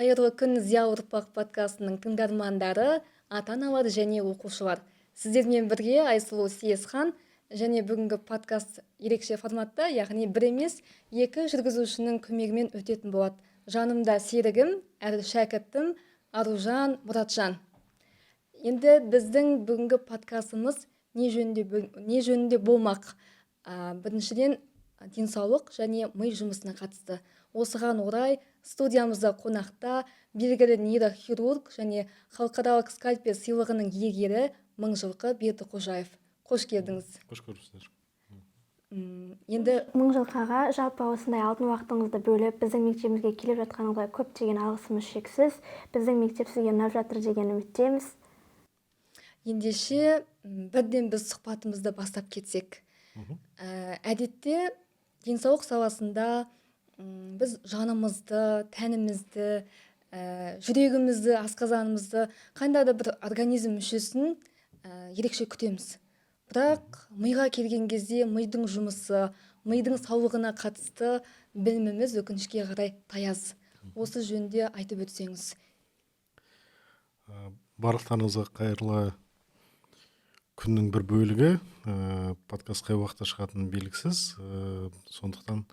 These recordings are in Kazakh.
Қайырлы күн Зиялы ұрпақ подкастының тыңдармандары, ата-аналар және оқушылар. Сіздермен бірге Айсұлу Сейесхан және бүгінгі подкаст ерекше форматта, яғни бір емес, екі жүргізушінің көмегімен өтетін болады. Жанымда серігім, әрі шәкіртім Аружан Мұратжан. Енді біздің бүгінгі подкастымыз не жөнінде болмақ? Біріншіден денсаулық және ми жұмысына қатысты. Осыған орай студиямызда қонақта белгілі нейрохирург және халықаралық скальпель сыйлығының иегері Мыңжылқы Бердіқожаев. Қош келдіңіз. Қош көрдіңіздер. Енді Мыңжылқаға жалпы осындай алтын уақытыңызды бөліп, біздің мектебімізге келіп жатқаныңызға көптеген алғысымыз шексіз. Біздің мектеп сізге ұнап жатыр деген үміттеміз. ендеше бірден біз сұхбатымызды бастап кетсек. Әдетте денсаулық саласында біз жанымызды, тәнімізді, жүрегімізді, асқазанымызды, қандай да бір организм мүшесін ерекше күтеміз. Бірақ миға келген кезде мидың жұмысы, мидың саулығына қатысты біліміміз өкінішке қарай таяз. Осы жөнінде айтып өтсеңіз. Барлықтарыңызға қайырлы күннің бір бөлігі. Подкаст қай уақытта шығатыны белгісіз. Сондықтан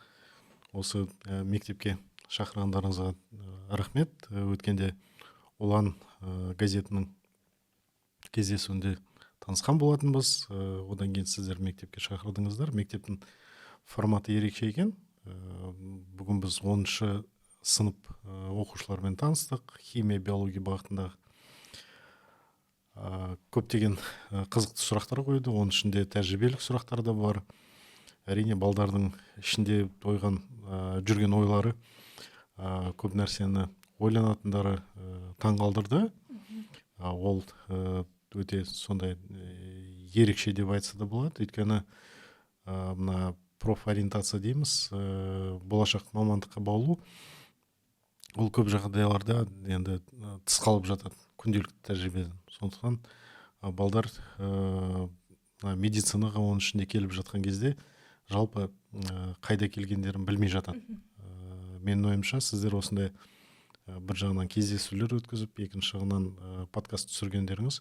осы мектепке шақырғандарыңызға рахмет. Өткенде Ұлан газетінің кездесуінде танысқан болатынбыз. Одан кейін сіздер мектепке шақырдыңыздар. Мектептің форматы ерекше екен. Бүгін біз 10-шы сынып оқушылармен таныстық. Химия, биология бағытындағы көптеген қызықты сұрақтар қойды. Оның ішінде тәжірибелік сұрақтар да бар. Әрине балдардың ішінде жүрген ойлары, көп нәрсені ойланатындары таңғалдырды. Ол өте сондай ерекше деп айтса да болады. Өйткені мына профориентация дейміз, болашақ мамандыққа баулу, ол көп жағдайларда енді тыс қалып жатады күнделікті тәжірибеден. Сондықтан балдар медицинаға оның ішінде келіп жатқан кезде жалпы қайда келгендерін білмей жатады. Менің ойымша сіздер осындай бір жағынан кездесулер өткізіп, екінші жағынан подкаст түсіргендеріңіз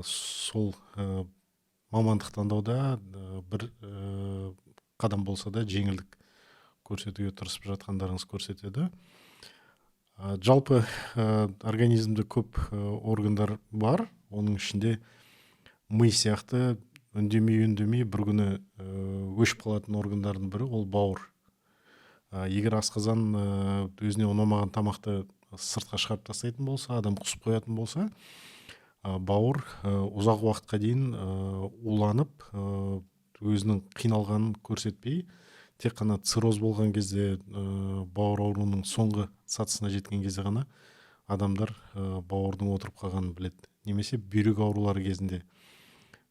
сол мамандық таңдауда бір қадам болса да жеңілдік көрсетуге тырысып жатқандарыңыз көрсетеді. Жалпы организмде көп органдар бар. Оның ішінде ми сияқты үндемей бір күні өшіп қалатын органдардың бірі ол бауыр. Егер асқазан өзіне ұнамаған тамақты сыртқа шығарып тастайтын болса, адам құсып қоятын болса, бауыр ұзақ уақытқа дейін уланып, өзінің қиналғанын көрсетпей, тек қана цирроз болған кезде, бауыр ауруының соңғы сатысына жеткен кезде ғана адамдар бауырдың отырып қалғанын біледі. Немесе бүйрек аурулары кезінде,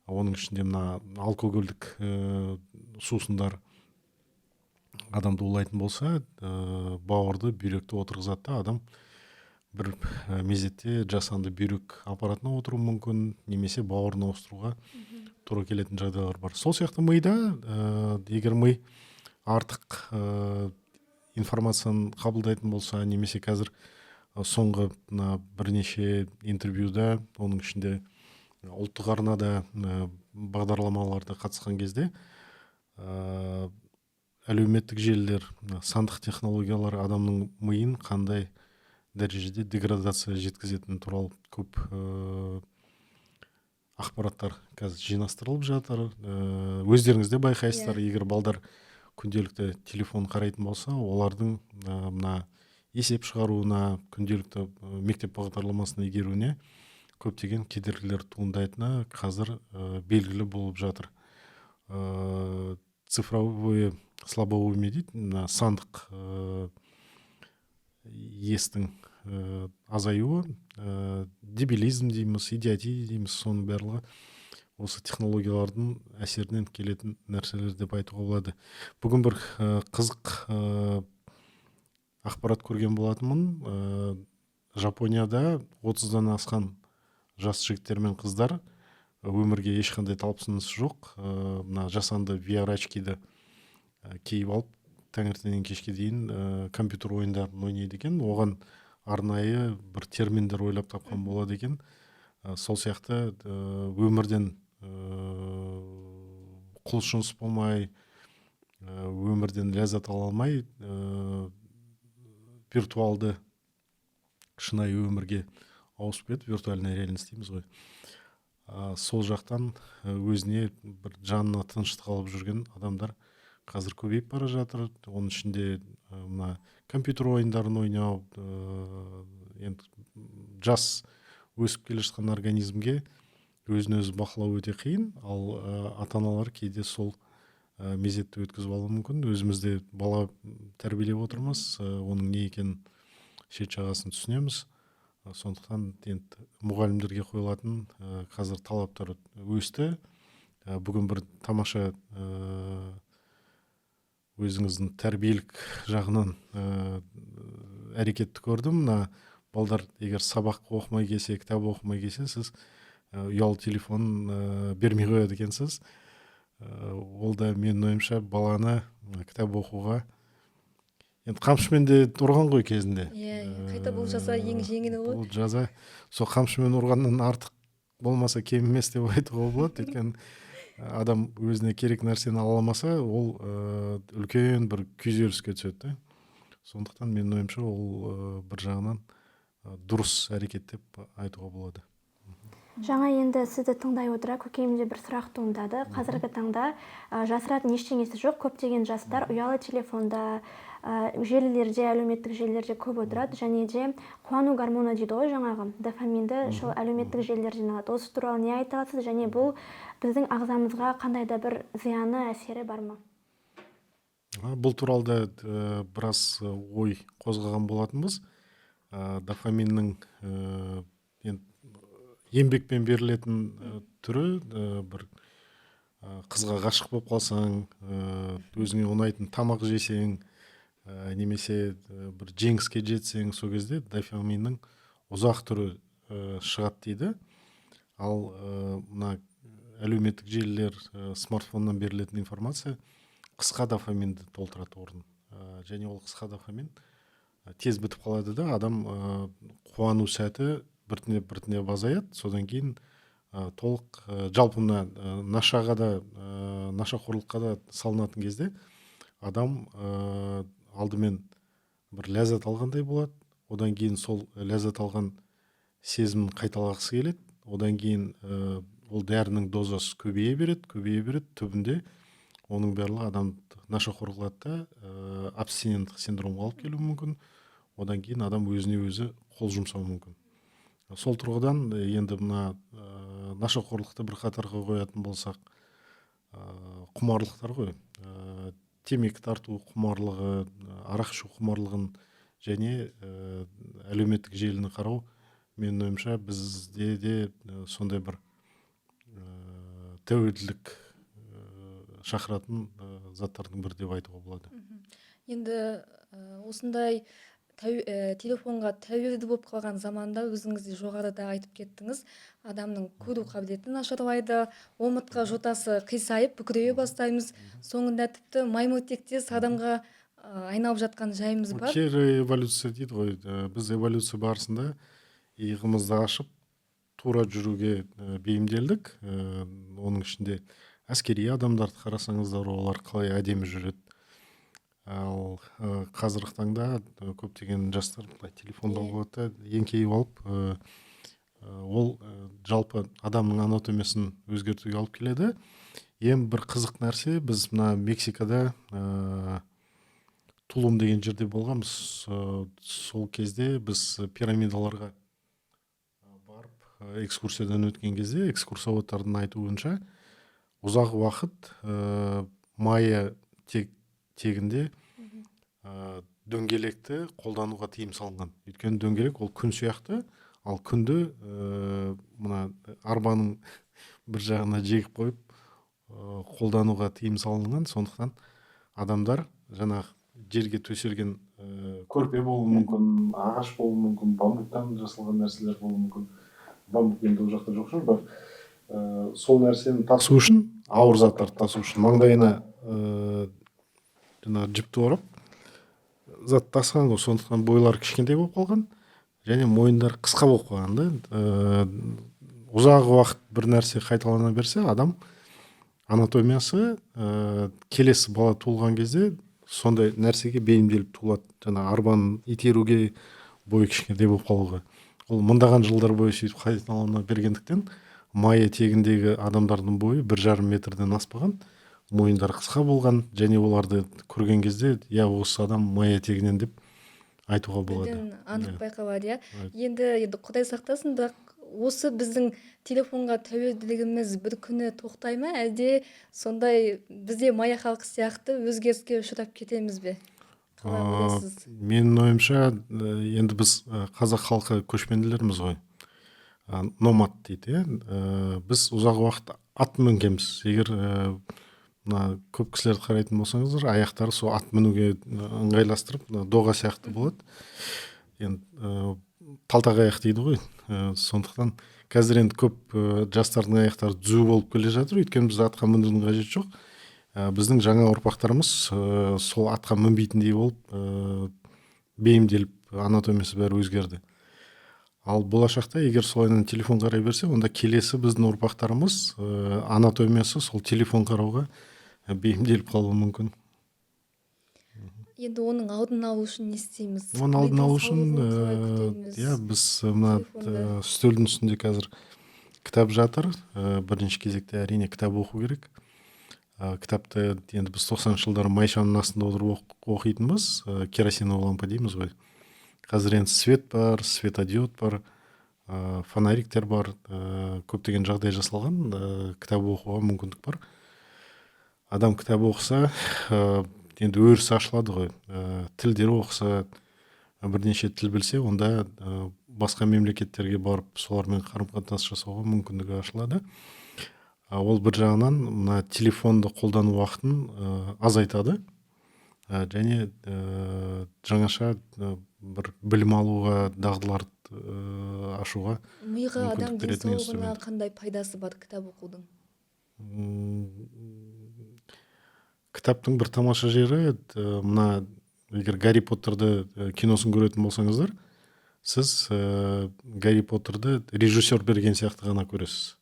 оның ішінде мына алкогольдік сусындар адамды улайтын болса, бауырды, бүйректі отырғызады да, адам бір мезетте жасанды бүйрек аппаратына отыру мүмкін, немесе бауырына ауыстыруға тура келетін жағдайлар бар. Сол сияқты мида, егер ми артық информацияны қабылдайтын болса, немесе қазір соңғы бірнеше интервьюда, оның ішінде ұлттық арнада бағдарламаларда қатысқан кезде, әлеуметтік желілер, сандық технологиялар адамның миын қандай дәрежеде деградация жеткізетіні туралы көп ақпараттар қазір жинастырылып жатыр. Өздеріңіз де байқайсыздар, егер балдар күнделікті телефон қарайтын болса, олардың мына есеп шығаруына, күнделікті мектеп бағдарламасына игеруіне көптеген кедергілер туындайтыны қазір белгілі болып жатыр. Цифровое слабоумие дейді, сандық естің азаюы, дебилизм дейміз, идиотия дейміз, соның барлығы осы технологиялардың әсерінен келетін нәрселер деп айтуға болады. Бүгін бір қызық ақпарат көрген болатынмын. Жапонияда 30-дан асқан жас жігіттер мен қыздар өмірге ешқандай талпынысы жоқ. Мына жасанды VR очкиді киіп алып, таңертеңнен кешке дейін компьютер ойындарын ойнайды екен. Оған арнайы бір терминдер ойлап тапқан болады екен. Сол сияқты өмірден құлшыныс болмай, өмірден ләззат ала алмай, виртуалды шынайы өмірге ауысып кетіп, виртуальная реальность дейміз ғой. Сол жақтан өзіне бір жанына тыныштық алып жүрген адамдар қазір көбейіп бара жатыр. Оның ішінде мына компьютер ойындарын ойнау, енді жас өсіп келе жатқан организмге өзін өзі бақылау өте қиын, ал ата-аналар кейде сол мезетті өткізіп алуы мүмкін. Өзімізде бала тәрбиелеп отырмыз, оның не екенін шет жағасын түсінеміз. Сондықтан енді мұғалімдерге қойылатын қазір талаптар өсті. Бүгін бір тамаша өзіңіздің тәрбиелік жағынан әрекетті көрдім. Балдар егер сабақ оқымай келсе, кітап оқымай келсе, сіз ұялы телефон бермей қояды екенсіз. Ол да менің ойымша баланы кітап оқуға енді қамшымен де ұрған ғой кезінде. Қайта бұл жаза ең жеңіл ғой. Бұл жаза сол қамшымен ұрғаннан артық болмаса кем емес деп айтуға болады. Өйткені адам өзіне керек нәрсені ала алмаса, ол үлкен бір күйзеліске түседі. Сондықтан менің ойымша ол бір жағынан дұрыс әрекет деп айтуға болады. Жаңа енді сізді тыңдай отыра көкейімде бір сұрақ туындады. Қазіргі таңда жасыратын ештеңесі жоқ. Көптеген жастар ұялы телефонда, желілерде, әлеуметтік желілерде көп отырады, және де қуану гормоны дейді ғой, жаңағы дофаминді сол әлеуметтік желілерден алады. Осы туралы не айта аласыз, және бұл біздің ағзамызға қандай да бір зияны, әсері бар ма? Бұл туралы да біраз ой қозғаған болатынбыз. Дофаминнің еңбекпен берілетін түрі, бір қызға ғашық болып қалсаң, өзіңе ұнайтын тамақ жесең, немесе бір жеңіске жетсең, сол кезде дофаминнің ұзақ түрі шығады дейді. Ал мына әлеуметтік желілер, смартфоннан берілетін информация қысқа дофаминді толтырады орнын. Және ол қысқа дофамин тез бітіп қалады да, адам қуану сәті біртіндеп азаяды. Содан кейін толық жалпына нашаға да, нашақорлыққа да салынатын кезде адам алдымен бір ләззат алғандай болады. Одан кейін сол ләззат алған сезімін қайталағысы келеді. Одан кейін ол дәрінің дозасы көбейе береді. Түбінде оның барлығы адам нашақор қылады да, абстиненттік синдромға алып келуі мүмкін. Одан кейін адам өзіне өзі қол жұмсауы мүмкін. Сол тұрғыдан енді мына нашақорлықты бір қатарға қоятын болсақ, құмарлықтар ғой. Темекі тарту құмарлығы, арақ ішу құмарлығын және әлеуметтік желіні қарау, менің ойымша бізде де сондай бір тәуелділік шақыратын заттардың бірі деп айтуға болады. Енді осындай телефонға тәуелді болып қалған заманда өзіңіз де жоғарыда айтып кеттіңіз, адамның көру қабілеті нашарлайды, омыртқа жотасы қисайып бүкірейе бастаймыз, соңында тіпті маймылтектес адамға айналып жатқан жайымыз бар. Кері эволюция дейді ғой. Біз эволюция барысында иығымызды ашып тура жүруге бейімделдік. Оның ішінде әскери адамдарды қарасаңыздар, олар қалай әдемі жүреді. Ал қазіргі таңда көптеген жастар телефонда болады, еңкейіп алып, ол жалпы адамның анатомиясын өзгертуге алып келеді. Ең бір қызық нәрсе, біз мына Мексикада Тулум деген жерде болғанбыз. Сол кезде біз пирамидаларға барып экскурсиядан өткен кезде, экскурсоводтардың айтуынша ұзақ уақыт майя тегінде дөңгелекті қолдануға тыйым салынған. Өйткені дөңгелек ол күн сияқты, ал күнді мына арбаның бір жағына жегіп қойып қолдануға тыйым салынған. Сондықтан адамдар жаңағы жерге төселген көрпе болуы мүмкін, ағаш болуы мүмкін, бамбуктан жасалған нәрселер болуы мүмкін. Бамбук енді ол жақта жоқ шығар, бірақ сол нәрсені тасу үшін, ауыр заттарды тасу үшін маңдайына жаңағы жіпті орап зат тасыған ғой. Сондықтан бойлары кішкентай болып қалған. және мойындары қысқа болып қалған да. Ұзақ уақыт бір нәрсе қайталана берсе, адам анатомиясы келесі бала туылған кезде сондай нәрсеге бейімделіп туылады. Жаңа арбаны итеруге, бойы кішкентай болып қалуға. Ол мыңдаған жылдар бойы сөйтіп қайталана бергендіктен майя тегіндегі адамдардың бойы 1,5 метрден аспаған, мойындары қысқа болған, және оларды көрген кезде осы адам майя тегінен деп айтуға болады. Бірден анық байқалады, иә. Right. Енді Құдай сақтасын, бірақ осы біздің телефонға тәуелділігіміз бір күні тоқтай ма, әлде сондай бізде майя халқы сияқты өзгеріске ұшырап кетеміз бе? Қалай ойлайсыз? Менің ойымша, енді біз қазақ халқы көшпенділерміз ғой. Номад дейді, біз ұзақ уақыт ат мінгенбіз. Егер мына көп кісілерді қарайтын болсаңыздар, аяқтары сол ат мінуге ыңғайластырып, доға сияқты болады. Енді талтақ аяқ дейді ғой. Сондықтан қазір енді көп жастардың аяқтары түзу болып келе жатыр, өйткені біз атқа мінудің қажеті жоқ. Біздің жаңа ұрпақтарымыз сол атқа мінбейтіндей болып бейімделіп, анатомиясы бәрі өзгерді. Ал болашақта егер солайынан телефон қарай берсе, онда келесі біздің ұрпақтарымыз анатомиясы сол телефон қарауға бейімделіп қалуы мүмкін. Енді оның алдын алу үшін не істейміз? Оның алдын алу үшін біз мына үстелдің үстінде қазір кітап жатыр. Бірінші кезекте әрине кітап оқу керек. Кітапты енді біз 90-шы жылдары майшаның астында отырып оқитынбыз, керосиновый лампа дейміз ғой. Қазір енді свет бар, светодиод бар, фонариктер бар, көптеген жағдай жасалған, кітап оқуға мүмкіндік бар. Адам кітап оқыса, енді өрісі ашылады ғой. Тілдер оқыса, бірнеше тіл білсе, онда басқа мемлекеттерге барып, солармен қарым-қатынас жасауға мүмкіндігі ашылады. Ол бір жағынан мына телефонды қолдану уақытын азайтады, және жаңаша бір білім алуға, дағдыларды ашуға Миға, адам мүмкіндік беретін денсаулығына инструмент. қандай пайдасы бар кітап оқудың? Кітаптың бір тамаша жері, мына егер Гарри Поттерді киносын көретін болсаңыздар, сіз Гарри Поттерді режиссер берген сияқты ғана көресіз.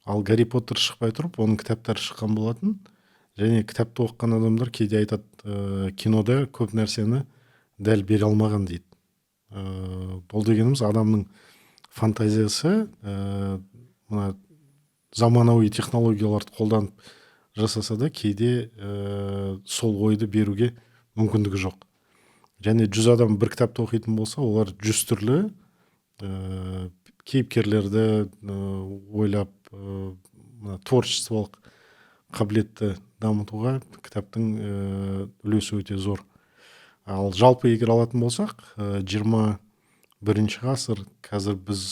Ал Гарри Поттер шықпай тұрып, оның кітаптары шыққан болатын, және кітапты оқыған адамдар кейде айтады, кинода көп нәрсені дәл бере алмаған дейді. Ол дегеніміз адамның фантазиясы мына заманауи технологияларды қолданып жасаса да, кейде сол ойды беруге мүмкіндігі жоқ. Және 100 адам бір кітапты оқитын болса, олар 100 түрлі кейіпкерлерді ойлап, творчестволық қабілетті дамытуға кітаптың үлесі өте зор. Ал жалпы егер алатын болсақ, 21 ғасыр, қазір біз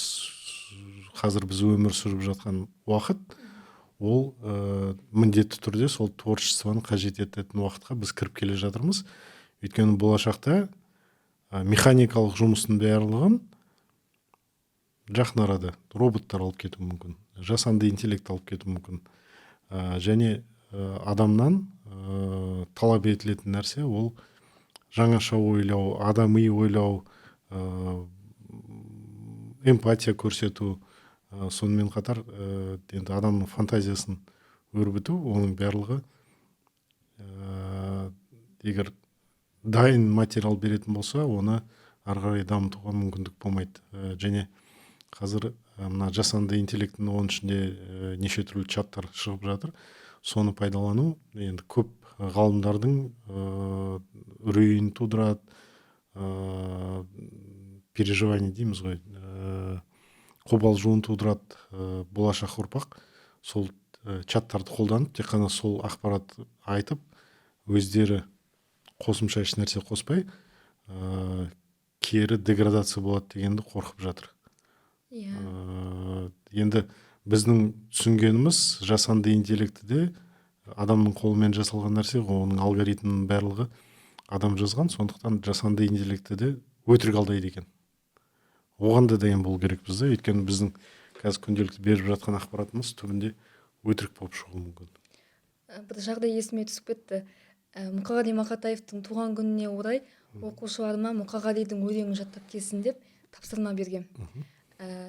өмір сүріп жатқан уақыт, ол міндетті түрде сол творчествоны қажет ететін уақытқа біз кіріп келе жатырмыз. Өйткені болашақта механикалық жұмыстың барлығын жақын арада роботтар алып кетуі мүмкін, жасанды интеллект алып кетуі мүмкін. Және адамнан талап етілетін нәрсе ол жаңаша ойлау, адами ойлау, эмпатия көрсету, сонымен қатар енді адамның фантазиясын өрбіту, оның барлығы егер дайын материал беретін болса, оны ары қарай дамытуға мүмкіндік болмайды. Және қазір мына жасанды интеллектің оның ішінде неше түрлі чаттар шығып жатыр. Соны пайдалану енді көп ғалымдардың үрейін тудырады, переживание дейміз ғой, қобалжуын тудырады. Болашақ ұрпақ сол чаттарды қолданып, тек қана сол ақпарат айтып, өздері қосымша еш нәрсе қоспай, кері деградация болады дегенді қорқып жатыр. Енді біздің түсінгеніміз жасанды интеллектіде адамның қолымен жасалған нәрсе, оның алгоритмінің барлығы адам жазған, сондықтан жасанды интеллектіде өтірік алдайды екен. Оған да дайын болу керек бізде, өйткені біздің қазір күнделікті беріп жатқан ақпаратымыз түбінде өтірік болып шығуы мүмкін. Бір жағдай есіме түсіп кетті. Мұқағали Мақатаевтың туған күніне орай оқушыларыма Мұқағалидың өлеңін жаттап келсін деп тапсырма берген.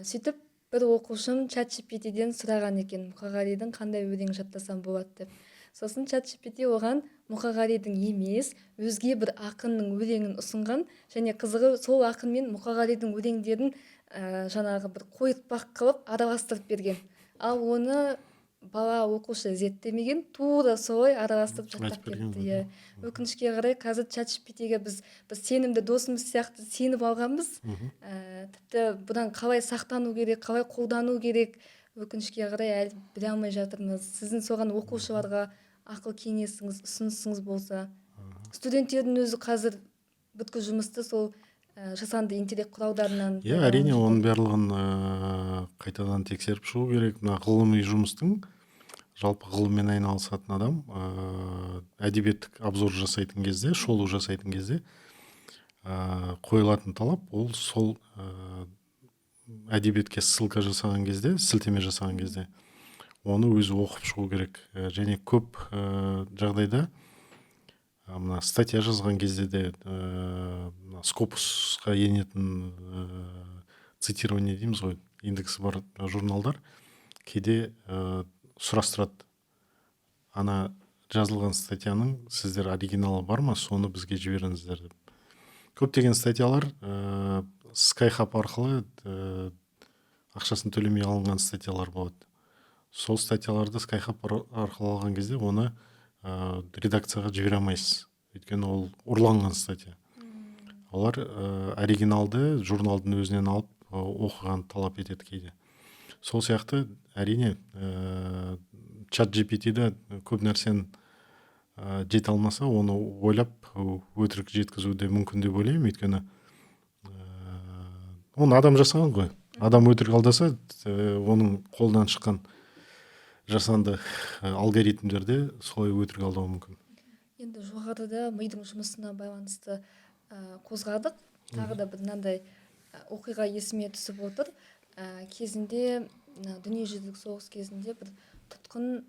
Сөйтіп бір оқушым ChatGPT-ден сұраған екен, Мұқағалидың қандай өлең жаттасам болады деп. Сосын ChatGPT оған Мұқағалидың емес, өзге бір ақынның өлеңін ұсынған, және қызығы сол ақын мен Мұқағалидың өлеңдерін жаңағы бір қойыртпақ қылып араластырып берген. Ал оны бала оқушы зерттемеген, тура солай араластырып жаттап кетті. Өкінішке қарай қазір ChatGPT-ге біз сенімді досымыз сияқты сеніп алғанбыз. Тіпті бұдан қалай сақтану керек, қалай қолдану керек, өкінішке қарай әлі біле алмай жатырмыз. Сіздің соған оқушыларға ақыл кеңесіңіз, ұсынысыңыз болса. Студенттердің өзі қазір бүткіл жұмысты сол жасанды интеллект құралдарынан. Әрине оның барлығын қайтадан тексеріп шығу керек. Мына ғылыми жұмыстың, жалпы ғылыммен айналысатын адам әдебиеттік обзор жасайтын кезде, шолу жасайтын кезде қойылатын талап, ол сол әдебиетке ссылка жасаған кезде, сілтеме жасаған кезде оны өзі оқып шығу керек. Және көп жағдайда мына статья жазған кезде де Scopusқа енетін цитирование дейміз ғой, индексі бар журналдар кейде сұрастырады, ана жазылған статьяның сіздер оригиналы бар ма, соны бізге жіберіңіздер деп. Көптеген статьялар Skyhub арқылы ақшасын төлемей алынған статьялар болады. Сол статьяларды Skyhub арқылы алған кезде оны редакцияға жібере алмайсыз, өйткені ол ұрланған статья. Олар оригиналды журналдың өзінен алып оқыған талап етеді кейде. Сол сияқты әрине ChatGPT-де көп нәрсені жете алмаса, оны ойлап өтірік жеткізу де мүмкін деп ойлаймын, өйткені оны адам жасаған ғой. Адам өтірік алдаса, оның қолдан шыққан жасанды алгоритмдерде солай өтірік алдауы мүмкін. Енді жоғарыда мидың жұмысына байланысты қозғадық. Тағы да бір мынандай оқиға есіме түсіп отыр. Кезінде дүниежүзілік соғыс кезінде бір тұтқын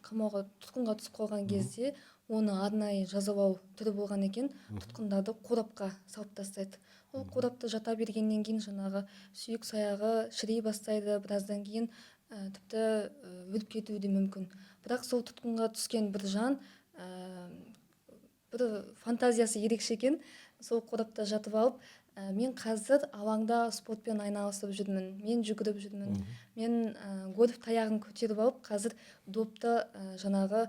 тұтқынға түсіп қалған кезде оны арнайы жазалау түрі болған екен. Тұтқындарды қорапқа салып тастайды. Ол қорапта жата бергеннен кейін жаңағы сүйек саяғы шірей бастайды, біраздан кейін тіпті өліп кетуі де мүмкін. Бірақ сол тұтқынға түскен бір жан бір фантазиясы ерекше екен. Сол қорапта жатып алып, мен қазір алаңда спортпен айналысып жүрмін, мен жүгіріп жүрмін, мен гольф таяғын көтеріп алып, қазір допты жаңағы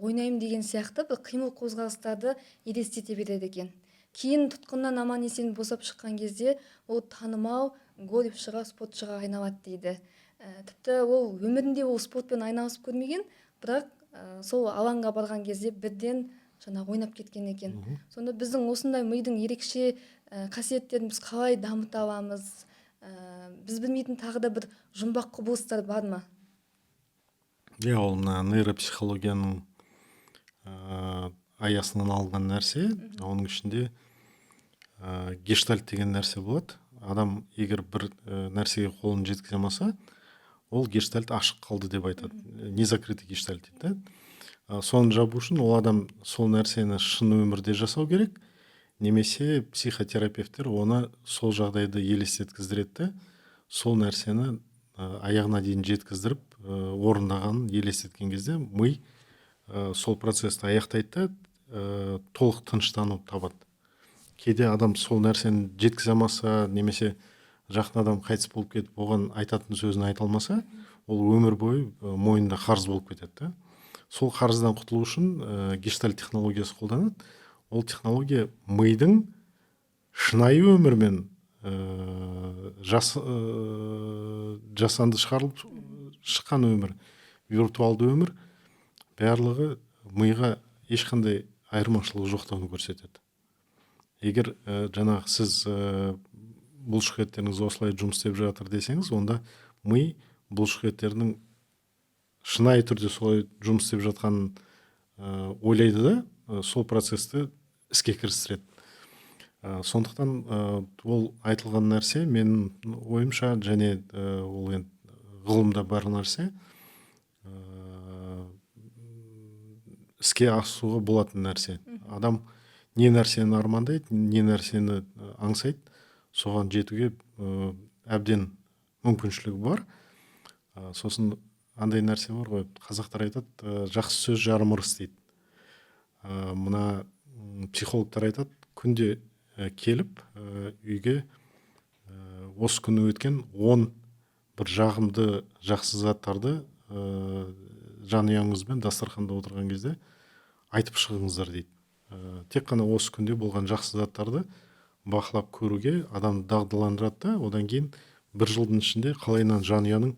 ойнаймын деген сияқты бір қимыл қозғалыстарды елестете береді екен. Кейін тұтқыннан аман есен босап шыққан кезде ол танымал гольфшыға, спортшыға айналады дейді. Тіпті ол өмірінде ол спортпен айналысып көрмеген, бірақ сол алаңға барған кезде бірден жаңа ойнап кеткен екен. Сонда біздің осындай мидың ерекше қасиеттерін біз қалай дамыта аламыз? Біз білмейтін тағы да бір жұмбақ құбылыстар бар ма? Ол мына нейропсихологияның аясынан алынған нәрсе. Оның ішінде гештальт деген нәрсе болады. Адам егер бір нәрсеге қолын жеткізе алмаса, ол гештальт ашық қалды деп айтады. Незакрытый гештальт дейді. Соны жабу үшін ол адам сол нәрсені шын өмірде жасау керек, немесе психотерапевттер оны сол жағдайды елестеткіздіреді, сол нәрсені аяғына дейін жеткіздіріп, орындағанын елестеткен кезде ми сол процесті аяқтайды да толық тыныштану табады. Кейде адам сол нәрсені жеткізе алмаса, немесе жақын адам қайтыс болып кетіп, оған айтатын сөзін айта алмаса, ол өмір бойы мойнында қарыз болып кетеді. Сол қарыздан құтылу үшін гештальт технологиясы қолданады. Ол технология мидың шынайы өмірмен жасанды шығарылып шыққан өмір, виртуалды өмір, барлығы миға ешқандай айырмашылығы жоқтығын көрсетеді. Егер жаңағы сіз бұлшықеттеріңіз осылай жұмыс істеп жатыр десеңіз, онда ми бұлшықеттерінің шынайы түрде солай жұмыс істеп жатқанын ойлайды да, сол процесті іске кірістіреді. Сондықтан ол айтылған нәрсе менің ойымша, және ол ғылымда бар нәрсе, іске асуға болатын нәрсе. Адам не нәрсені армандайды, не нәрсені аңсайды, соған жетуге әбден мүмкіншілігі бар. Сосын андай нәрсе бар ғой, қазақтар айтады, жақсы сөз жарым ырыс дейді. Мына психологтар айтады, күнде келіп үйге осы күні өткен 10 бір жағымды жақсы заттарды жанұяңызбен дастарханда отырған кезде айтып шығыңыздар дейді. Тек қана осы күнде болған жақсы заттарды бақылап көруге адамды дағдыландырады да, одан кейін бір жылдың ішінде қалайынан жанұяның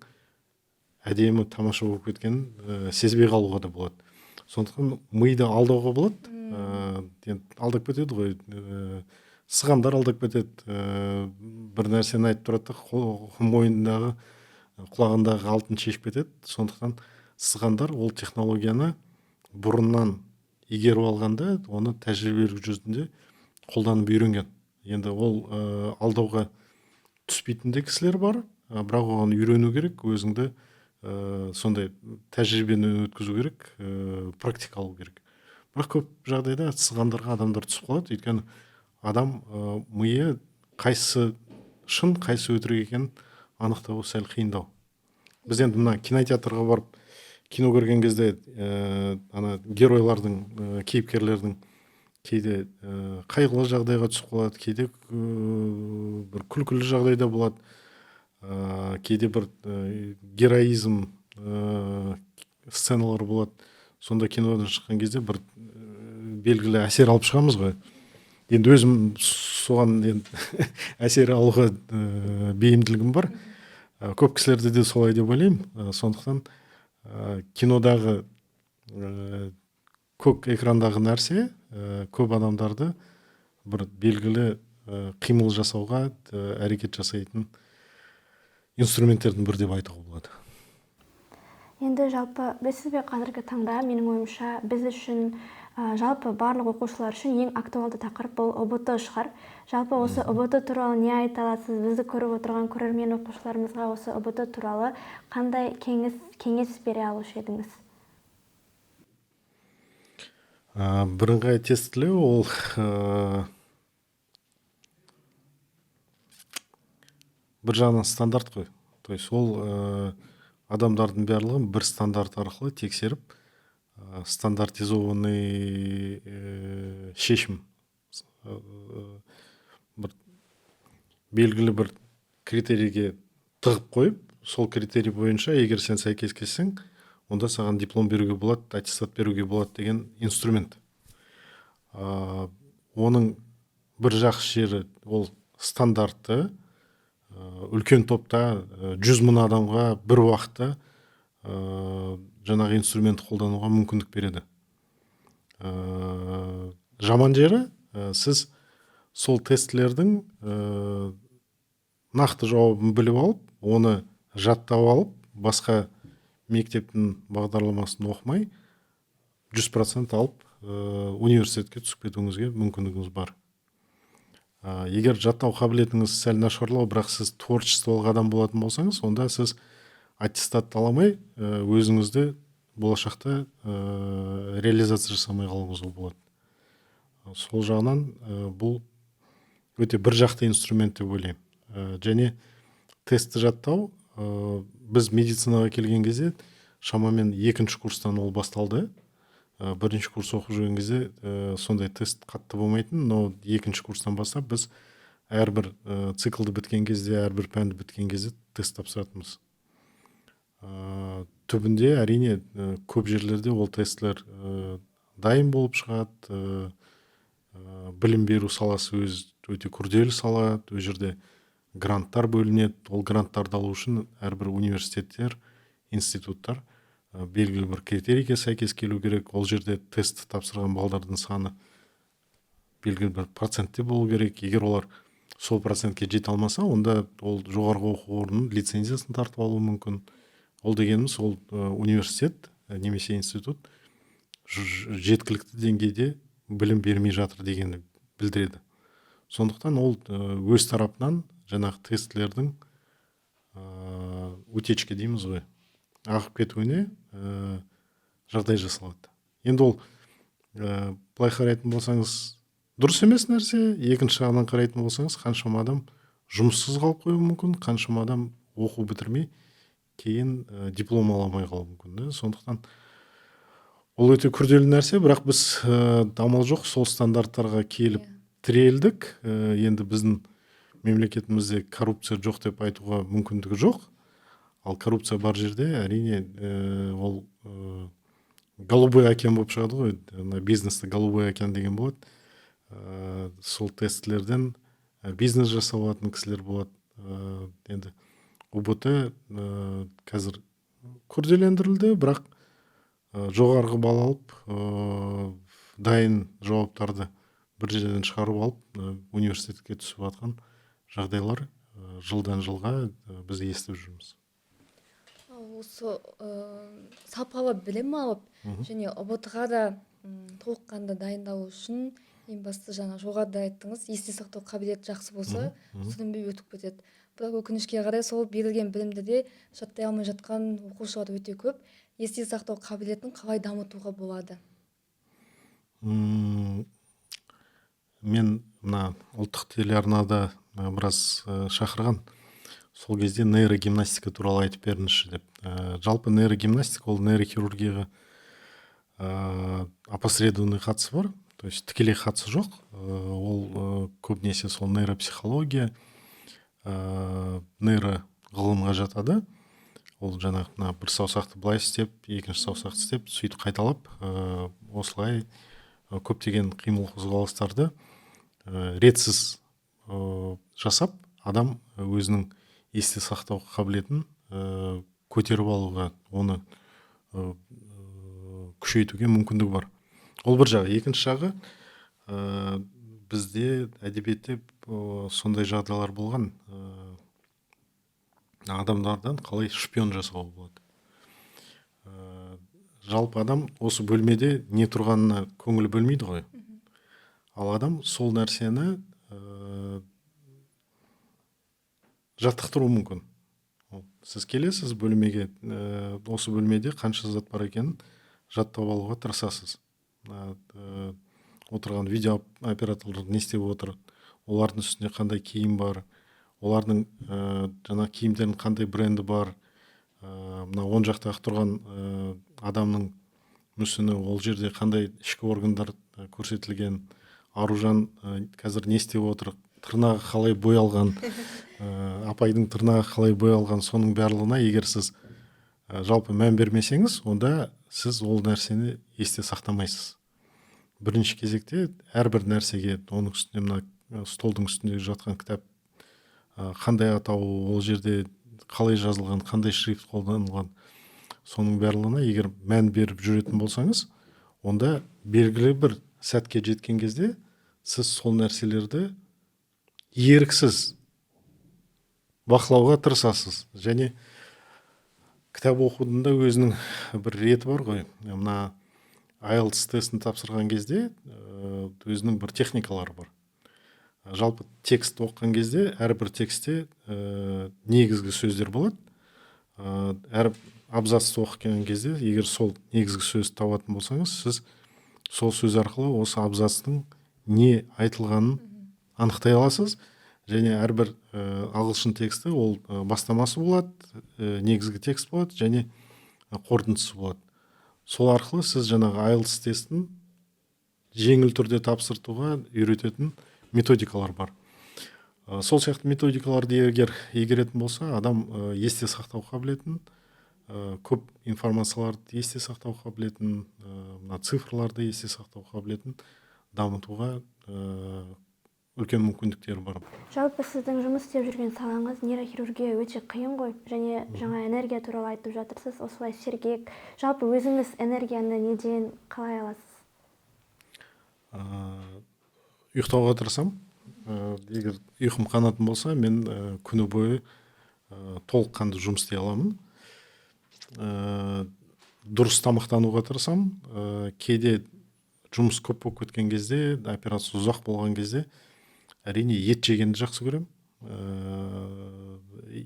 әдемі тамаша болып кеткенін сезбей қалуға да болады. Сондықтан миды алдауға болады. Алдап кетеді ғой, сығандар алдап кетеді, бір нәрсені айтып тұрады да мойнындағы құлағындағы алтын шешіп кетеді. Сондықтан сығандар ол технологияны бұрыннан игеріп алғанда оны тәжірибелік жүзінде қолданып үйренген. Енді ол алдауға түспейтін де кісілер бар, бірақ оған үйрену керек, өзіңді сондай тәжірибені өткізу керек, практика алу керек. Бірақ көп жағдайда сығандарға адамдар түсіп қалады, өйткені адам миы қайсысы шын, қайсысы өтірік екенін анықтау сәл қиындау. Біз енді мына кинотеатрға барып кино көрген кезде ана геройлардың, кейіпкерлердің кейде қайғылы жағдайға түсіп қалады, кейде бір күлкілі жағдайда болады, кейде бір героизм сценалар болады. Сонда кинодан шыққан кезде бір белгілі әсер алып шығамыз ғой. Енді өзім соған әсер алуға бейімділігім бар. Көп кісілерде де солай деп ойлаймын. Сондықтан кинодағы көк экрандағы нәрсе көп адамдарды бір белгілі қимыл жасауға әрекет жасайтын инструменттердің бірі деп айтуға болады. Енді жалпы білесіз бе, қазіргі таңда менің ойымша біз үшін жалпы барлық оқушылар үшін ең актуалды тақырып бұл ОБТ шығар. Жалпы осы ОБТ туралы не айта аласыз? Бізді көріп отырған көрермен оқушыларымызға осы ОБТ туралы қандай кеңес бере алушы едіңіз? Бірыңғай тестілеу ол бір жағынан стандарт қой. То есть ол адамдардың барлығын бір стандарт арқылы тексеріп, стандартизованный шешім, бір белгілі бір критерийге тығып қойып, сол критерий бойынша егер сен сәйкес келсең, онда саған диплом беруге болады, аттестат беруге болады деген инструмент. Оның бір жақсы жері ол стандартты үлкен топта 100 мың адамға бір уақытта жаңағы инструментті қолдануға мүмкіндік береді. Жаман жері, сіз сол тестілердің нақты жауабын біліп алып, оны жаттап алып, басқа мектептің бағдарламасын оқымай 100% алып университетке түсіп кетуіңізге мүмкіндігіңіз бар. Егер жаттау қабілетіңіз сәл нашарлау, бірақ сіз творчестволық адам болатын болсаңыз, онда сіз аттестат аламай өзіңізді болашақта реализация жасамай қалуыңызға болады. Сол жағынан бұл өте бір жақты инструмент деп ойлаймын. Және тестті жаттау, біз медицинаға келген кезде шамамен 2-ші курстан ол басталды. 1-ші курс оқып жүрген кезде сондай тест қатты болмайтын, но 2-ші курстан бастап біз әрбір циклды біткен кезде, әрбір пәнді біткен кезде тест тапсыратынбыз. Түбінде әрине көп жерлерде ол тестлер дайын болып шығады. Білім беру саласы өте күрделі сала, ол жерде гранттар бөлінеді. Ол гранттарды алу үшін әрбір университеттер, институттар белгілі бір критерийге сәйкес келу керек. Ол жерде тест тапсырған балдардың саны белгілі бір процентте болу керек. Егер олар сол процентке жете алмаса, онда ол жоғарғы оқу орнының лицензиясын тартып алуы мүмкін. Ол дегеніміз, ол университет немесе институт жеткілікті деңгейде білім бермей жатыр дегенді білдіреді. Сондықтан ол өз тарапынан жаңағы тестілердің утечка дейміз ғой, ағып кетуіне жағдай жасалады. Енді ол былай қарайтын болсаңыз, дұрыс емес нәрсе. Екінші жағынан қарайтын болсаңыз, қаншама адам жұмыссыз қалып қоюы мүмкін, қаншама адам оқу бітірмей кейін диплом ала алмай қалуы мүмкін да. Сондықтан ол өте күрделі нәрсе, бірақ біз амал жоқ сол стандарттарға келіп тірелдік. Енді біздің мемлекетімізде коррупция жоқ деп айтуға мүмкіндігі жоқ. Ал коррупция бар жерде әрине ол голубой океан болып шығады ғой. Бизнесте голубой океан деген болады. Сол тестілерден бизнес жасап алатын кісілер болады. Енді УБТ қазір күрделендірілді, бірақ жоғарғы балл алып, дайын жауаптарды бір жерден шығарып алып, университетке түсіп жатқан жағдайлар жылдан жылға біз естіп жүрміз. Осы сапалы білім алып, және ұбт-ға да толыққанды дайындалу үшін ең басты жаңа жоғарыда айттыңыз, есте сақтау қабілеті жақсы болса, сүрінбей өтіп кетеді. Бірақ өкінішке қарай сол берілген білімді де жаттай алмай жатқан оқушылар өте көп. Есте сақтау қабілетін қалай дамытуға болады? Мен мына ұлттық телеарнада біраз шақырған. Сол кезде нейрогимнастика туралы айтып беріңізші деп. Жалпы нейрогимнастика ол нейрохирургияға опосредованный қатысы бар. То есть тікелей қатысы жоқ. Ол көбінесе сол нейропсихология, нейроғылымға жатады. Ол жаңағы бір саусақты былай істеп, екінші саусақты істеп, сөйтіп қайталап, осылай көптеген қимыл қозғалыстарды ретсіз жасап, адам өзінің есте сақтау қабілетін көтеріп алуға, оны күшейтуге мүмкіндігі бар. Ол бір жағы. Екінші жағы, бізде әдебиетте сондай жағдайлар болған. Адамдардан қалай шпион жасауға болады. Жалпы адам осы бөлмеде не тұрғанына көңіл бөлмейді ғой. Ал адам сол нәрсені жаттықтыру мүмкін. Сіз келесіз бөлмеге, осы бөлмеде қанша зат бар екенін жаттап алуға тырысасыз. Отырған видео операторлар не істеп отыр, олардың үстінде қандай киім бар, олардың жаңа киімдердің қандай бренді бар, мына оң жақтағы тұрған адамның мүсіні, ол жерде қандай ішкі органдар көрсетілген, Аружан қазір не істеп отыр, тырнағы қалай боялған, апайдың тырнағы қалай боялған, соның барлығына егер сіз жалпы мән бермесеңіз, онда сіз ол нәрсені есте сақтамайсыз. Бірінші кезекте әрбір нәрсеге, оның үстіне мына столдың үстінде жатқан кітап қандай атауы, ол жерде қалай жазылған, қандай шрифт қолданылған, соның барлығына егер мән беріп жүретін болсаңыз, онда белгілі бір сәтке жеткен кезде сіз сол нәрселерді еріксіз бақылауға тырысасыз. Және кітап оқудың да өзінің бір реті бар ғой. Мына IELTS тестін тапсырған кезде өзінің бір техникалары бар. Жалпы текст оқыған кезде әрбір текстте негізгі сөздер болады. Әр абзацты оқыған кезде, егер сол негізгі сөзді табатын болсаңыз, сіз сол сөз арқылы осы абзацтың не айтылғанын анықтай аласыз. Және әрбір ағылшын тексті ол бастамасы болады, негізгі текст болады және қорытындысы болады. Сол арқылы сіз жаңағы IELTS тестін жеңіл түрде тапсыртуға үйрететін методикалар бар. Сол сияқты методикаларды егер игеретін болса, адам есте сақтау қабілетін, көп информацияларды есте сақтау қабілетін, цифрларды есте сақтау қабілетін дамытуға үлкен мүмкіндіктері бар. Жалпы сіздің жұмыс істеп жүрген салаңыз нейрохирургия өте қиын ғой, және жаңа энергия туралы айтып жатырсыз, осылай сергек. Жалпы өзіңіз энергияны неден қалай аласыз? Ұйықтауға тырысам. Егер ұйқым қанатын болса, мен күні бойы толыққанды жұмыс істей аламын. Дұрыс тамақтануға тырысам. Кейде жұмыс көп болып кеткен кезде, операция ұзақ болған кезде, әрине ет жегенді жақсы көрем.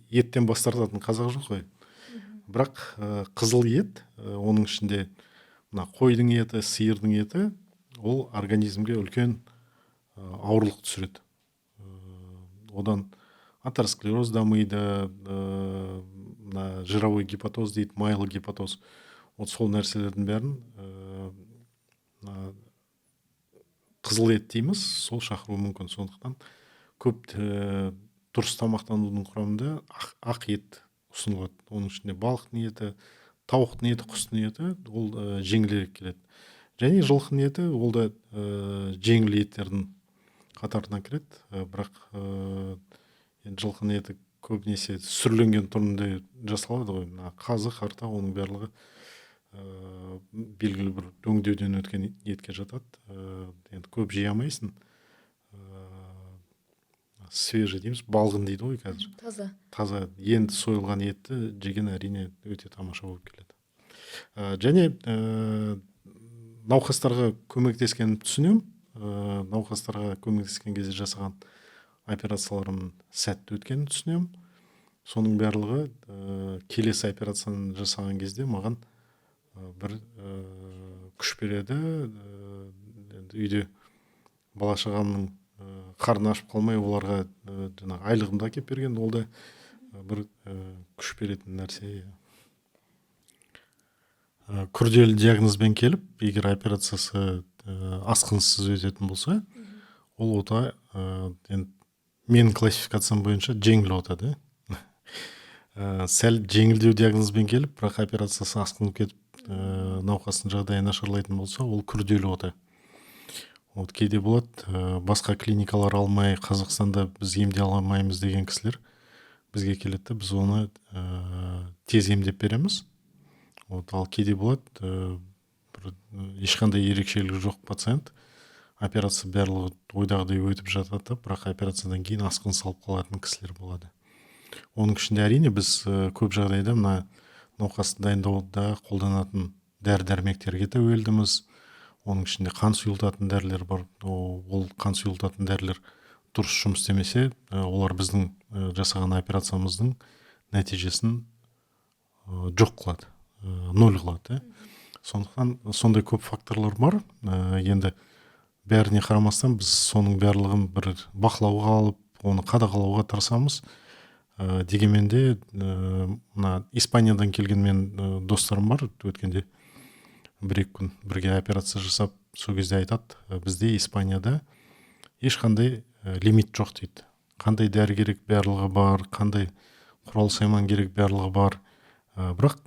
Еттен бас тартатын қазақ жоқ қой. Бірақ қызыл ет, оның ішінде қойдың еті, сиырдың еті, ол организмге үлкен ауырлық түсіреді. Одан атеросклероз дамиды, мына жировой гепатоз дейді, майлы гепатоз. Вот сол нәрселердің бәрін қызыл ет дейміз, сол шақыруы мүмкін. Сондықтан көп дұрыс тамақтанудың құрамында ақ ет ұсынылады. Оның ішінде балықтың еті, тауықтың еті, құстың еті ол жеңілірек келеді. Және жылқының еті ол да жеңіл еттердің қатарына кіреді. Бірақ енді жылқының еті көбінесе сүрленген түрінде жасалады ғой. Қазы, қарта, оның барлығы белгілі бір өңдеуден өткен етке жатады. Енді көп жей алмайсың. Свежий дейміз, балғын дейді ғой қазір. Таза енді сойылған етті жеген әрине өте тамаша болып келеді. Және науқастарға көмектескенін түсінемін. Науқастарға көмектескен кезде жасаған операцияларым сәтті өткенін түсінемін. Соның барлығы келесі операцияны жасаған кезде маған бір күш береді. Үйде бала шағамның қарны ашып қалмай оларға жаңағы айлығымды әкеп берген, ол да бір күш беретін нәрсе. Күрделі диагнозбен келіп, егер операциясы асқынсыз өтетін болса, ол ота менің классификациям бойынша жеңіл ота да. Сәл жеңілдеу диагнозбен келіп, бірақ операциясы асқынып кетіп, науқастың жағдайы нашарлайтын болса, ол күрделі ота. Вот кейде болады, басқа клиникалар алмай, Қазақстанда біз емдей алмаймыз деген кісілер бізге келеді, біз оны тез емдеп береміз. Вот, ал кейде болады, ешқандай ерекшелігі жоқ пациент, операция барлығы ойдағыдай өтіп жатады, бірақ операциядан кейін асқын салып қалатын кісілер болады. Оның ішінде әрине біз көп жағдайда мына науқасты дайындауда қолданатын дәрі-дәрмектерге тәуелдіміз. Оның ішінде қан сұйылтатын дәрілер бар. Ол қан сұйылтатын дәрілер дұрыс жұмыс істемесе, олар біздің жасаған операциямыздың нәтижесін жоқ қылады, нөл қылады. Сондықтан сондай көп факторлар бар. Енді бәріне қарамастан біз соның барлығын бір бақылауға алып, оны қадағалауға тырысамыз. Дегенмен де мына Испаниядан келген мен достарым бар, өткенде бір-екі күн бірге операция жасап, сол кезде айтады, бізде Испанияда ешқандай лимит жоқ дейді. Қандай дәрі керек барлығы бар, қандай құрал сайман керек барлығы бар. Бірақ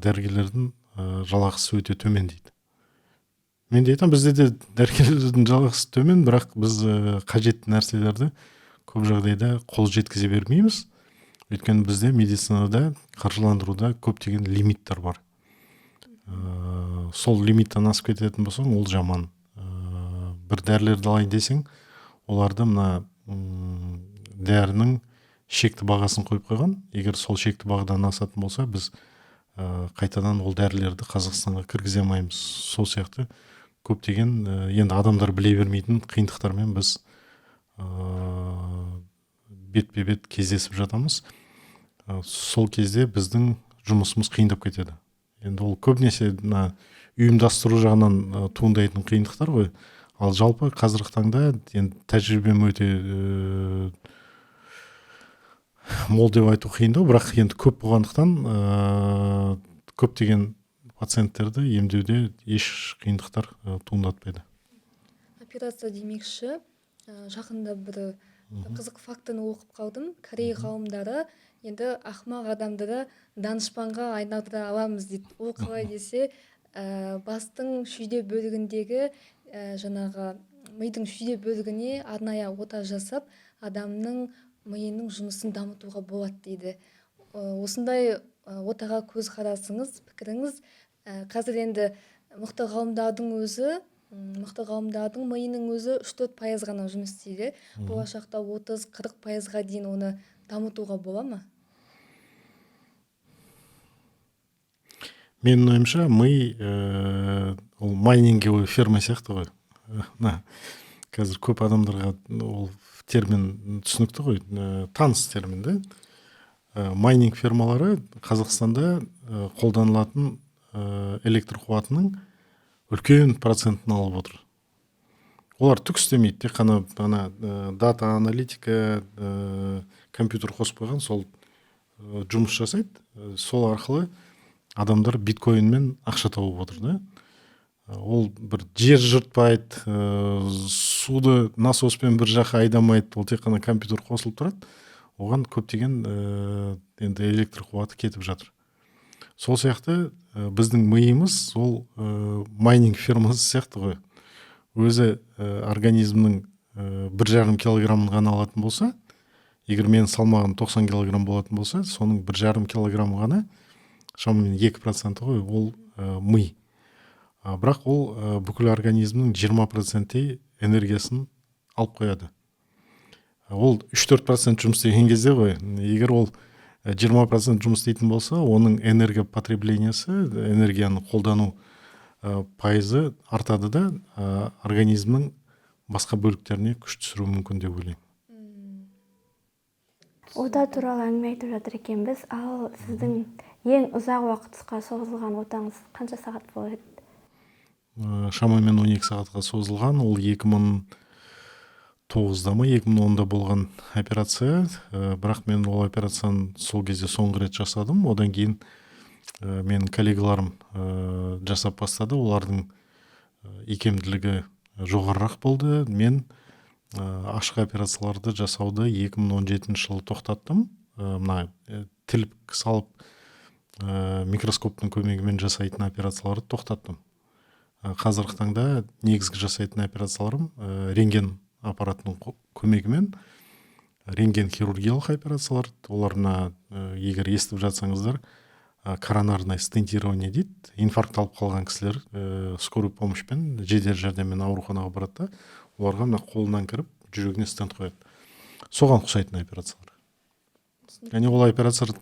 дәрігерлердің жалақысы өте төмен дейді. Мен де айтам, бізде де дәрігерлердің жалақысы төмен, бірақ біз қажетті нәрселерді көп жағдайда қол жеткізе бермейміз. Өйткені бізде медицинада, қаржыландыруда көптеген лимиттер бар. Сол лимиттен асып кететін болсаң, ол жаман. Бір дәрілерді алайын десең, оларды мына дәрінің шекті бағасын қойып қойған. Егер сол шекті бағадан асатын болса, біз қайтадан ол дәрілерді Қазақстанға кіргізе алмаймыз. Сол сияқты көптеген енді адамдар біле бермейтін қиындықтармен біз бетпе-бет кездесіп жатамыз. Сол кезде біздің жұмысымыз қиындап кетеді. Енді ол көбінесе ұйымдастыру жағынан туындайтын қиындықтар ғой. Ал жалпы қазіргі таңда енді тәжірибем өте мол деп айту қиындау, бірақ енді көп болғандықтан көптеген пациенттерді емдеуде еш қиындықтар туындатпайды. Операция демекші, жақында бір қызық фактыны оқып қалдым. Корей қауымдары енді ақымақ адамды да данышпанға айналдыра аламыз дейді. Ол қалай десе, бастың шүйде бөлігіндегі жаңағы мидың шүйде бөлігіне арнайы ота жасап, адамның миының жұмысын дамытуға болады дейді. Осындай отаға көз қарасыңыз, пікіріңіз. Қазір енді мықты ғалымдардың миының өзі 3-4% ғана жұмыс істейді. Болашақта 30-40%-ға дейін оны дамытуға бола ма? Менің ойымша, ми ол майнинговый ферма сияқты ғой. Қазір көп адамдарға ол термин түсінікті ғой, таныс термин да. Майнинг фермалары Қазақстанда қолданылатын электр қуатының үлкен процентін алып отыр. олар түк істемейді, тек қана ана дата аналитика, компьютер қосып қойған, сол жұмыс жасайды. Сол арқылы адамдар биткоинмен ақша тауып отыр да. Ол бір жер жыртпайды, суды насоспен бір жаққа айдамайды, ол тек қана компьютер қосылып тұрады. Оған көптеген енді электр қуаты кетіп жатыр. Сол сияқты біздің миымыз ол майнинг фермасы сияқты ғой. Өзі организмнің 1,5 килограммын ғана алатын болса, егер мен салмағым 90 килограмм болатын болса, соның 1,5 килограмм ғана, шамамен 2% ғой, ол ми. Бірақ ол бүкіл организмнің 20% энергиясын алып қояды. Ол 3-4% жұмыс істеген кезде ғой, егер ол 20% жұмыс істейтін болса, оның энергия потреблениясы, энергияны қолдану пайызы артады да, организмнің басқа бөліктеріне күш түсіру мүмкін деп ойлаймын. Ота туралы әңгіме айтып жатыр екенбіз. Ал сіздің ең ұзақ уақытқа созылған отаңыз қанша сағат болады? Шамамен 12 сағатқа созылған. Ол 2009-да ма 2010-да болған операция. Бірақ мен ол операцияны сол кезде соңғы рет жасадым. Одан кейін менің коллегаларым жасап бастады. Олардың икемділігі жоғарырақ болды. Мен ашық операцияларды жасауды 2017 жылы тоқтаттым. Мына тіліп салып микроскоптың көмегімен жасайтын операцияларды тоқтаттым. Қазіргі таңда негізгі жасайтын операцияларым рентген аппаратының көмегімен, рентген хирургиялық операциялар. Оларына егер естіп жатсаңыздар, коронарное стентирование дейді. Инфаркт алып қалған кісілер скорый помощьпен, жедел жәрдеммен ауруханаға барады да, оларға мына қолынан кіріп, жүрегіне стенд қояды. Соған ұқсайтын операциялар. Яғни ол операциялар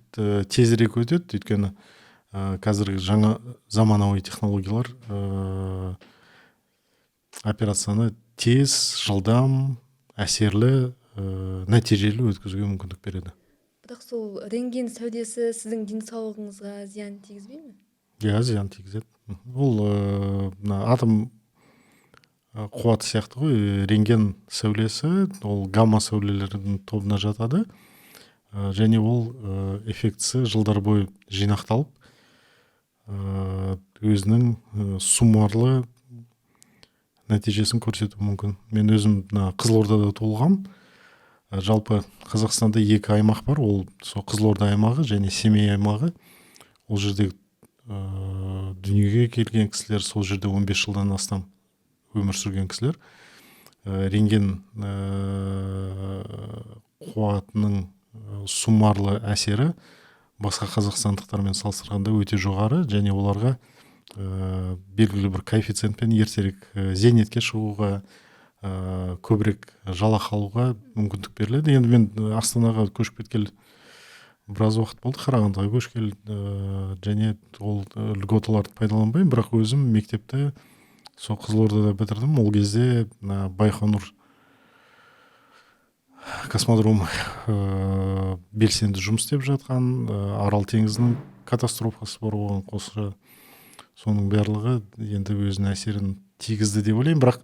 тезірек өтеді, өйткені қазіргі жаңа заманауи технологиялар операцияны тез, жылдам, әсерлі, нәтижелі өткізуге мүмкіндік береді. Бірақ сол рентген сәулесі сіздің денсаулығыңызға зиян тигізбей ме? Иә, зиян тигізеді. Ол атом қуаты сияқты ғой. Рентген сәулесі ол гамма сәулелердің тобына жатады. Және ол эффектісі жылдар бойы жинақталып, өзінің суммарлы нәтижесін көрсету мүмкін. Мен өзім Қызылордада туылғам. Жалпы Қазақстанда 2 аймақ бар. Ол сол Қызылорда аймағы және Семей аймағы. Ол жерде дүниеге келген кісілер, сол жерде 15 жылдан астам өмір сүрген кісілер. Рентген қуатының суммарлы әсері басқа қазақстандықтармен салыстырғанда өте жоғары, және оларға белгілі бір коэффициентпен ертерек зейнетке шығуға, көбірек жалақы алуға мүмкіндік беріледі. Енді мен Астанаға көшіп кеткелі біраз уақыт болды, Қарағандыға көшкелі, және ол льготаларды пайдаланбаймын, бірақ өзім мектепті сол Қызылордада бітірдім. Ол кезде Байқоңыр космодром белсенді жұмыс істеп жатқан, Арал теңізінің катастрофасы бар, оған қоса соның барлығы енді өзінің әсерін тигізді деп ойлаймын. Бірақ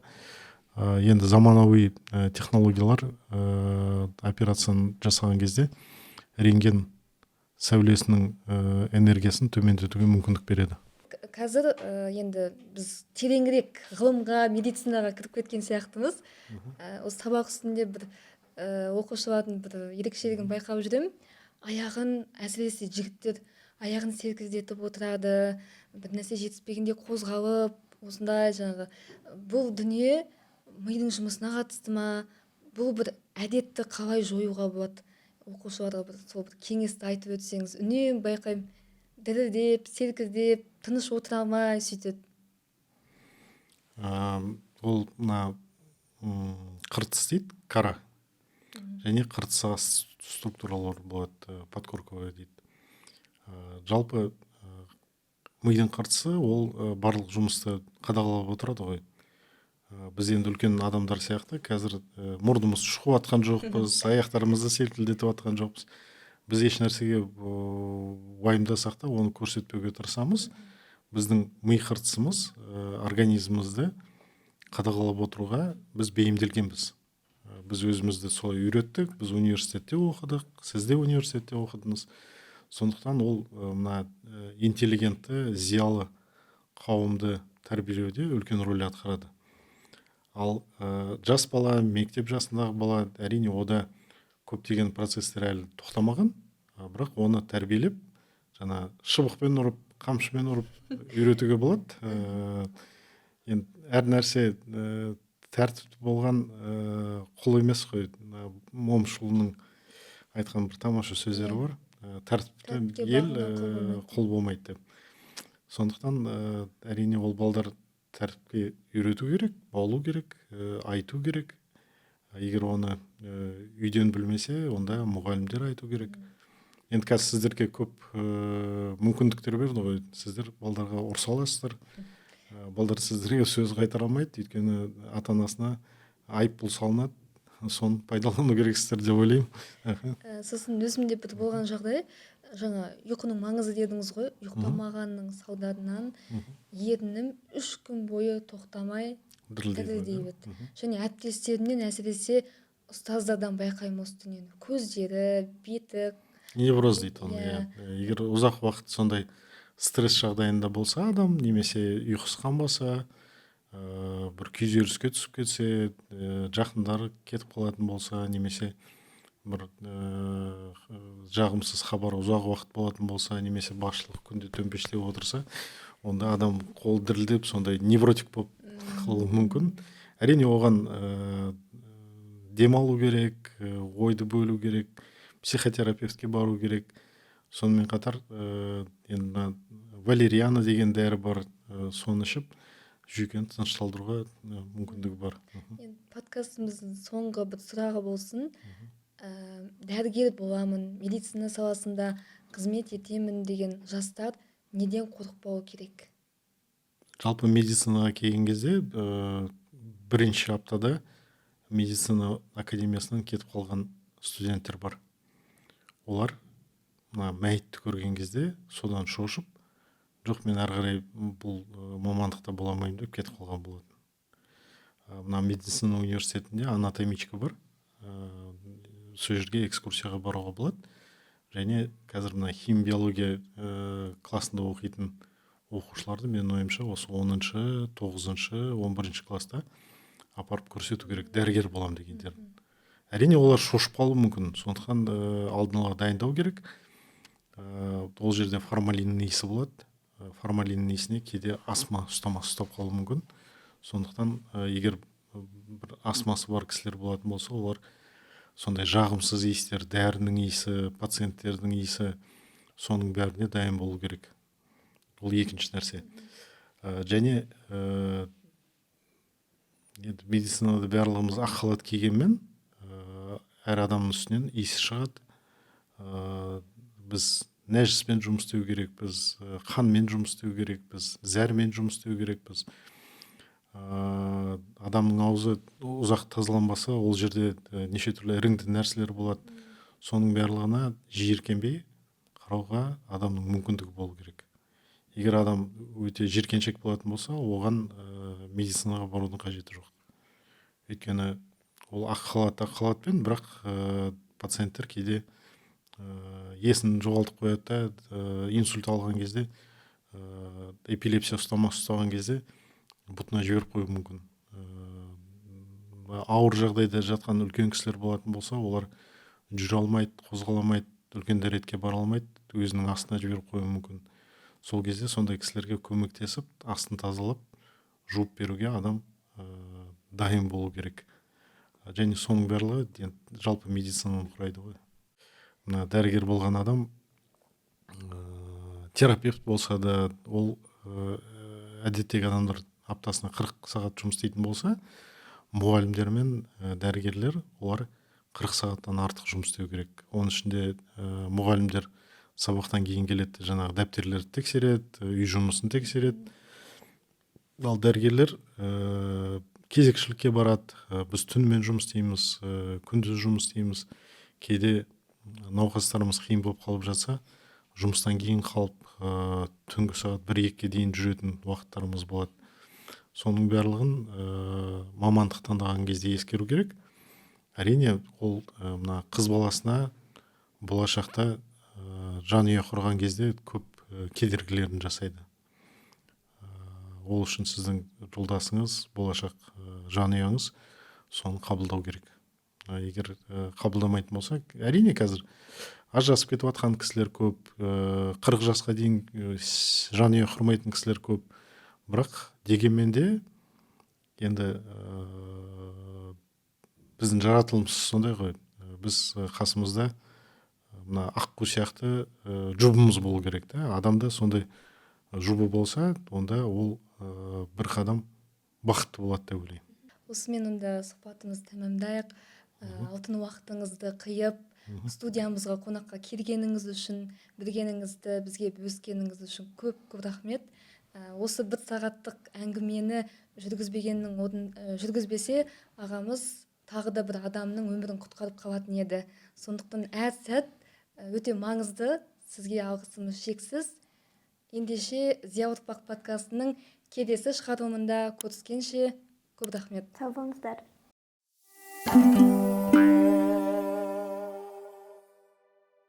енді заманауи технологиялар операцияны жасаған кезде рентген сәулесінің энергиясын төмендетуге мүмкіндік береді. Қазір енді біз тереңірек ғылымға, медицинаға кіріп кеткен сияқтымыз. Осы сабақ үстінде бір оқушылардың бір ерекшелігін байқап жүремін. Аяғын, әсіресе жігіттер аяғын серкіздетіп отырады, бір нәрсе жетіспегенде қозғалып, осындай жаңағы. Бұл дүние мидың жұмысына қатысты ма? Бұл бір әдетті қалай жоюға болады? Оқушыларға сол бір кеңесті айтып өтсеңіз. Үнемі байқаймын, дірілдеп, серкіздеп, тыныш отыра алмай сөйтеді. Ол қыртыс дейді, қара. Және қыртысқа структуралар болады, подкорковая дейді. Жалпы мидың қыртысы ол барлық жұмысты қадағалап отырады ғой. Біз енді үлкен адамдар сияқты қазір мұрнымыз шұқып атқан жоқпыз, аяқтарымызды селкілдетіп атқан жоқпыз. Біз еш нәрсеге уайымдасақ та оны көрсетпеуге тырысамыз. Біздің ми қыртысымыз организмімізді қадағалап отыруға біз бейімделгенбіз. Біз өзімізді солай үйреттік, біз университетте оқыдық, сіз де университетте оқыдыңыз. Сондықтан ол мына интеллигентті, зиялы қауымды тәрбиелеуде үлкен рөл атқарады. Ал жас бала, мектеп жасындағы бала, әрине ода көптеген процестер әлі тоқтамаған, бірақ оны тәрбиелеп, жаңа шыбықпен ұрып, қамшымен ұрып үйретуге болады. Енді әр нәрсе тәртіпті болған құл емес қой. Момышұлының айтқан бір тамаша сөздері бар. Тәртіпті ел құл болмайды деп. Сондықтан әрине ол балдар тәртіпке үйрету керек, баулу керек, айту керек. Егер оны үйден білмесе, онда мұғалімдер айту керек. Енді қазір сіздерге көп мүмкіндіктер берді ғой. Сіздер балдарға ұрса аласыздар. Балдар сіздерге сөз қайтара алмайды, өйткені ата-анасына айыппұл салынады. Соны пайдалану керексіздер деп ойлаймын. Сосын өзімде бір болған жағдай, жаңа ұйқының маңызы дедіңіз ғой, ұйықтамағанның салдарынан ерінім 3 күн бойы тоқтамай дірілдей берді. Және әріптестерімнен, әсіресе ұстаздардан байқаймын осы дүниені. Көздері, беті. Невроз дейді оны. Егер ұзақ уақыт сондай стресс жағдайында болса адам, немесе ұйқысы қанбаса, бір күйзеліске түсіп кетсе, жақындары кетіп қалатын болса, немесе бір жағымсыз хабар ұзақ уақыт болатын болса, немесе басшылық күнде төмпештеп отырса, онда адам қол дірілдеп, сондай невротик болып қалуы мүмкін. Әрине оған демалу керек, ойды бөлу керек, психотерапевтке бару керек. Сонымен қатар енді валериана деген дәрі бар, соны ішіп жүйкені тынышталдыруға мүмкіндігі бар. Енді подкастымыздың соңғы бір сұрағы болсын. Дәрігер боламын, медицина саласында қызмет етемін деген жастар неден қорықпауы керек? Жалпы медицинаға келген кезде бірінші аптада медицина академиясынан кетіп қалған студенттер бар. Олар мәйітті көрген кезде содан шошып, жоқ мен әрі қарай бұл мамандықта бола алмаймын деп кетіп қалған болатын. Мына медицина университетінде анатомичка бар. Сол жерге экскурсияға баруға болады. Және қазір мына химия-биология классында оқитын оқушыларды мен ойымша осы 10-шы, 9-шы, 11-шы класста апарып көрсету керек, дәрігер болам дегендерін. Әрине олар шошып қалуы мүмкін, сондықтан алдын ала дайындау керек. Ол жерде формалиннің иісі болады. Формалиннің иісіне кейде астма ұстап қалуы мүмкін. Сондықтан егер бір астмасы бар кісілер болатын болса, олар сондай жағымсыз иістер, дәрінің иісі, пациенттердің иісі, соның бәріне дайын болу керек. Ол екінші нәрсе. Және медицинада барлығымыз ақ халат кигенмен әр адамның үстінен иісі шығады. Біз нәжіспен жұмыс істеу керекпіз, қанмен жұмыс істеу керекпіз, зәрмен жұмыс істеу керекпіз. Адамның аузы ұзақ тазаланбаса, ол жерде неше түрлі іріңді нәрселер болады. Соның барлығына жиіркенбей қарауға адамның мүмкіндігі болу керек. Егер адам өте жиіркеншек болатын болса, оған медицинаға барудың қажеті жоқ. Өйткені ол ақ халатпен, бірақ пациенттер кейде есін жоғалтып қояды да, инсульт алған кезде, эпилепсия ұстаған кезде бұтына жіберіп қою мүмкін. Ауыр жағдайда жатқан үлкен кісілер болатын болса, олар жүре алмайды, қозғаламайды, үлкен дәретке бара алмайды, өзінің астына жіберіп қою мүмкін. Сол кезде сондай кісілерге көмектесіп, астын тазалап, жуып беруге адам дайын болу керек. Және соның барлығы жалпы медицинаны құрайды ғой. Мына дәрігер болған адам терапевт болса да, ол әдеттегі адамдар аптасына 40 сағат жұмыс істейтін болса, мұғалімдер мен дәрігерлер олар 40 сағаттан артық жұмыс істеу керек. Оның ішінде мұғалімдер сабақтан кейін келеді, жаңағы дәптерлерді тексереді, үй жұмысын тексереді. Ал дәрігерлер кезекшілікке барады. Біз түнімен жұмыс істейміз, күндіз жұмыс істейміз. Кейде науқастарымыз қиын болып қалып жатса, жұмыстан кейін қалып түнгі сағат 1-2-ге дейін жүретін уақыттарымыз болады. соның барлығын мамандық таңдаған кезде ескеру керек. Әрине ол мына қыз баласына болашақта жанұя құрған кезде көп кедергілерін жасайды. Ол үшін сіздің жолдасыңыз, болашақ жанұяңыз соны қабылдау керек. Егер қабылдамайтын болса, әрине қазір ажырасып кетіп жатқан кісілер көп, 40 жасқа дейін жанұя құрмайтын кісілер көп. Бірақ дегенмен де енді біздің жаратылымымыз сондай ғой. Біз қасымызда мына аққу сияқты жұбымыз болу керек та. Адамда сондай жұбы болса, онда ол бір қадам бақытты болады деп ойлаймын. Осымен онда сұхбатымызды тәмамдайық. Алтын уақытыңызды қиып, студиямызға қонаққа келгеніңіз үшін, білгеніңізді бізге бөліскеніңіз үшін көп рахмет. Осы бір сағаттық әңгімені жүргізбесе, ағамыз тағы да бір адамның өмірін құтқарып қалатын еді. Сондықтан әр сәт өте маңызды, сізге алғысымыз шексіз. Ендеше Зия ұрпақ подкастының келесі шығарылымында көріскенше көп рахмет. Сау болыңыздар.